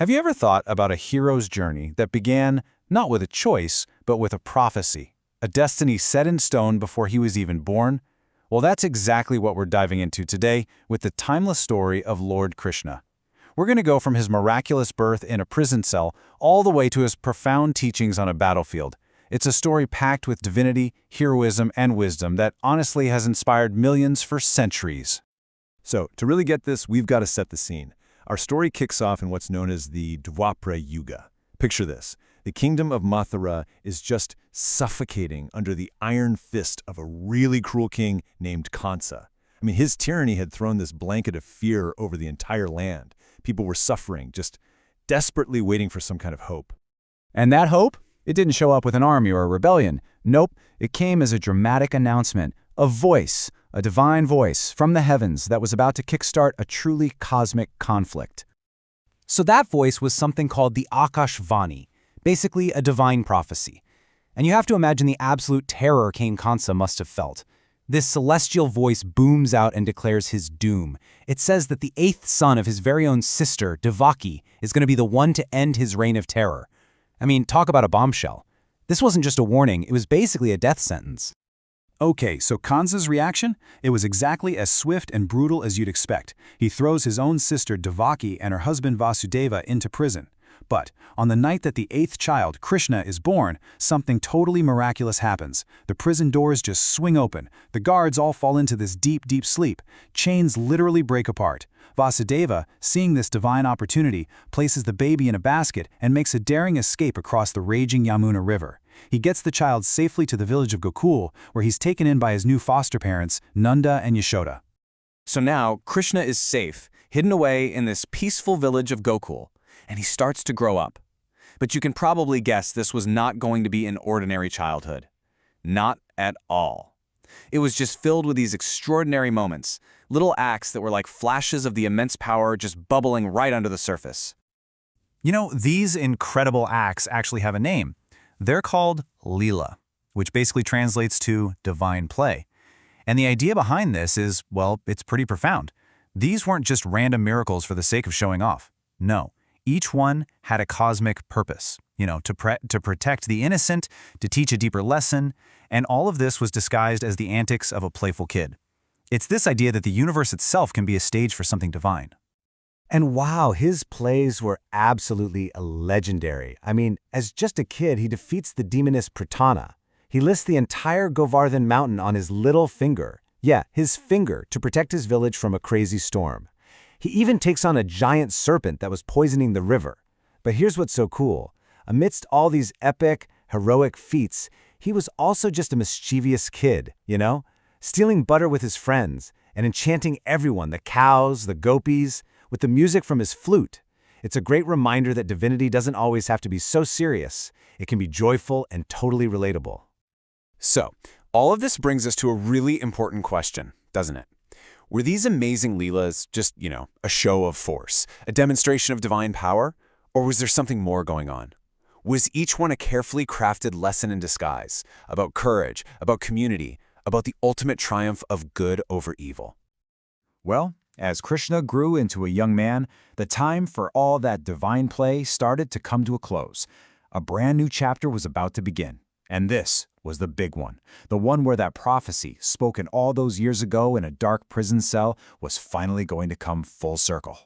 Have you ever thought about a hero's journey that began not with a choice, but with a prophecy? A destiny set in stone before he was even born? Well, that's exactly what we're diving into today with the timeless story of Lord Krishna. We're going to go from his miraculous birth in a prison cell all the way to his profound teachings on a battlefield. It's a story packed with divinity, heroism, and wisdom that honestly has inspired millions for centuries. So, to really get this, we've got to set the scene. Our story kicks off in what's known as the Dwapara Yuga. Picture this. The kingdom of Mathura is just suffocating under the iron fist of a really cruel king named Kansa. I mean, his tyranny had thrown this blanket of fear over the entire land. People were suffering, just desperately waiting for some kind of hope. And that hope? It didn't show up with an army or a rebellion. Nope, it came as a dramatic announcement, a voice, a divine voice from the heavens that was about to kickstart a truly cosmic conflict. So that voice was something called the Akashvani, basically a divine prophecy. And you have to imagine the absolute terror King Kansa must have felt. This celestial voice booms out and declares his doom. It says that the eighth son of his very own sister, Devaki, is going to be the one to end his reign of terror. I mean, talk about a bombshell. This wasn't just a warning, it was basically a death sentence. Okay, so Kansa's reaction? It was exactly as swift and brutal as you'd expect. He throws his own sister Devaki and her husband Vasudeva into prison. But on the night that the eighth child, Krishna, is born, something totally miraculous happens. The prison doors just swing open. The guards all fall into this deep, deep sleep. Chains literally break apart. Vasudeva, seeing this divine opportunity, places the baby in a basket and makes a daring escape across the raging Yamuna River. He gets the child safely to the village of Gokul, where he's taken in by his new foster parents, Nanda and Yashoda. So now, Krishna is safe, hidden away in this peaceful village of Gokul, and he starts to grow up. But you can probably guess this was not going to be an ordinary childhood. Not at all. It was just filled with these extraordinary moments, little acts that were like flashes of the immense power just bubbling right under the surface. You know, these incredible acts actually have a name. They're called Leela, which basically translates to divine play. And the idea behind this is, well, it's pretty profound. These weren't just random miracles for the sake of showing off. No, each one had a cosmic purpose, to protect the innocent, to teach a deeper lesson, and all of this was disguised as the antics of a playful kid. It's this idea that the universe itself can be a stage for something divine. And wow, his plays were absolutely legendary. I mean, as just a kid, he defeats the demoness Pratana. He lifts the entire Govardhan mountain on his little finger. Yeah, his finger, to protect his village from a crazy storm. He even takes on a giant serpent that was poisoning the river. But here's what's so cool. Amidst all these epic, heroic feats, he was also just a mischievous kid, stealing butter with his friends and enchanting everyone, the cows, the gopis, with the music from his flute. It's a great reminder that divinity doesn't always have to be so serious. It can be joyful and totally relatable. So, all of this brings us to a really important question, doesn't it? Were these amazing Leelas just, a show of force, a demonstration of divine power? Or was there something more going on? Was each one a carefully crafted lesson in disguise, about courage, about community, about the ultimate triumph of good over evil? Well, as Krishna grew into a young man, the time for all that divine play started to come to a close. A brand new chapter was about to begin. And this was the big one. The one where that prophecy, spoken all those years ago in a dark prison cell, was finally going to come full circle.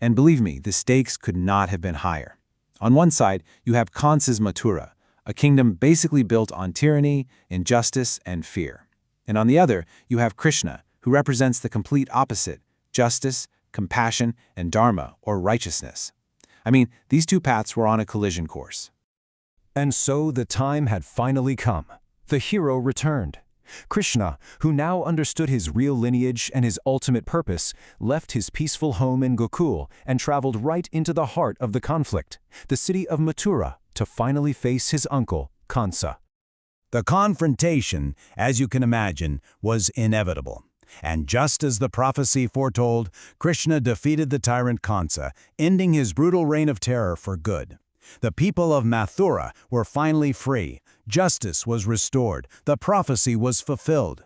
And believe me, the stakes could not have been higher. On one side, you have Kansa's Mathura, a kingdom basically built on tyranny, injustice, and fear. And on the other, you have Krishna, who represents the complete opposite, justice, compassion, and dharma, or righteousness. I mean, these two paths were on a collision course. And so the time had finally come. The hero returned. Krishna, who now understood his real lineage and his ultimate purpose, left his peaceful home in Gokul and traveled right into the heart of the conflict, the city of Mathura, to finally face his uncle, Kansa. The confrontation, as you can imagine, was inevitable. And just as the prophecy foretold, Krishna defeated the tyrant Kansa, ending his brutal reign of terror for good. The people of Mathura were finally free. Justice was restored. The prophecy was fulfilled.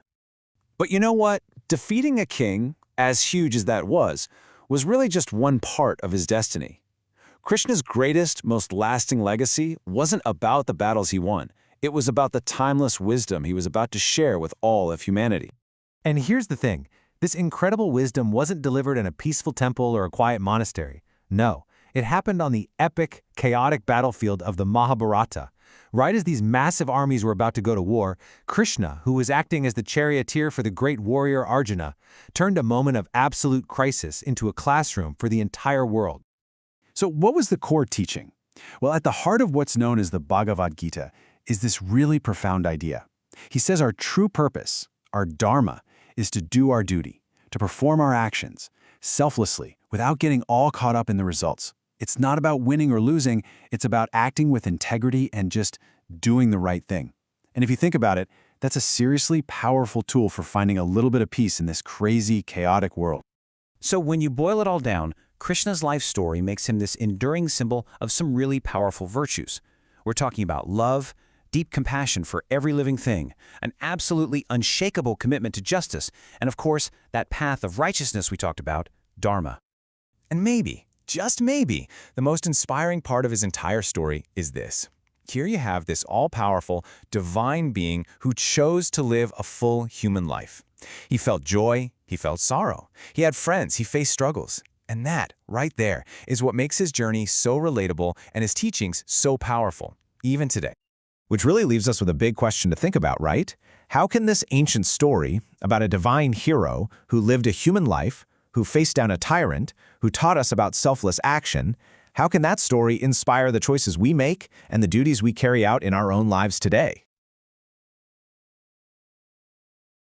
But you know what? Defeating a king, as huge as that was really just one part of his destiny. Krishna's greatest, most lasting legacy wasn't about the battles he won. It was about the timeless wisdom he was about to share with all of humanity. And here's the thing. This incredible wisdom wasn't delivered in a peaceful temple or a quiet monastery. No, it happened on the epic, chaotic battlefield of the Mahabharata. Right as these massive armies were about to go to war, Krishna, who was acting as the charioteer for the great warrior Arjuna, turned a moment of absolute crisis into a classroom for the entire world. So what was the core teaching? Well, at the heart of what's known as the Bhagavad Gita is this really profound idea. He says our true purpose, our dharma, is to do our duty, to perform our actions, selflessly, without getting all caught up in the results. It's not about winning or losing, it's about acting with integrity and just doing the right thing. And if you think about it, that's a seriously powerful tool for finding a little bit of peace in this crazy, chaotic world. So when you boil it all down, Krishna's life story makes him this enduring symbol of some really powerful virtues. We're talking about love, deep compassion for every living thing, an absolutely unshakable commitment to justice, and of course, that path of righteousness we talked about, dharma. And maybe, just maybe, the most inspiring part of his entire story is this. Here you have this all-powerful, divine being who chose to live a full human life. He felt joy, he felt sorrow, he had friends, he faced struggles. And that, right there, is what makes his journey so relatable and his teachings so powerful, even today. Which really leaves us with a big question to think about, right? How can this ancient story about a divine hero who lived a human life, who faced down a tyrant, who taught us about selfless action, how can that story inspire the choices we make and the duties we carry out in our own lives today?